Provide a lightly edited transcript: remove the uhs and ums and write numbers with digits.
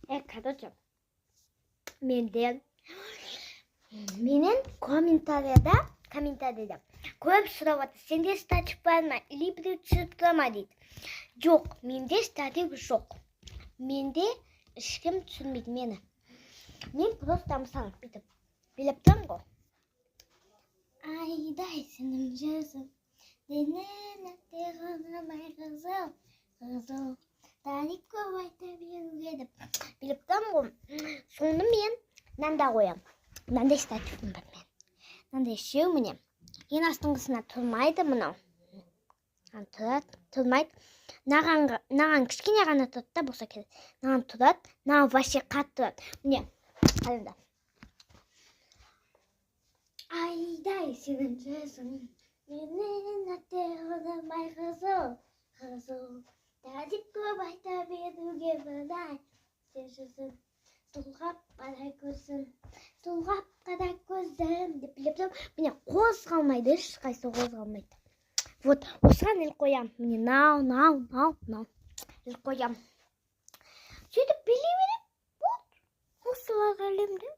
короче, менен комментарийда көп сурап атат. Сенде статив бармы? Или бирөө түшүрүп турама дейт. Жок, менде статив жок. Менде эч ким түшүрмөйт мени. Мен просто мисалы бүтүп билип турам го. Айдай сенин жүзүң, денене тегонамай кызыл, кызыл. Тарикко айта берүүгө деп билип турам го. Сонда мен мындай коям. Мындай стативим бар мен. Мындай ишөө міне. Ең астыңғысына тұрмайды мынау. Тұрмайды. Наған кішкене ғана тұрады да болса керек. Наған тұрады. Наған вообще қатты тұрады. Міне, қараңдар. Айдай сенің жүзің, менен атеғанамай қызыл, қызыл. Тәдік көп айта беруге бірдай. Сен жүзің, тұлғап қара көзім, тұлғап қара көзім деп біліп тұрам. Міне қозғалмайды, ешқайсы қозғалмайды. Вот, осыған ел қоям. Міне нау. Ел қоям. Сөйтіп біле берем. Вот, осыларға әлемде.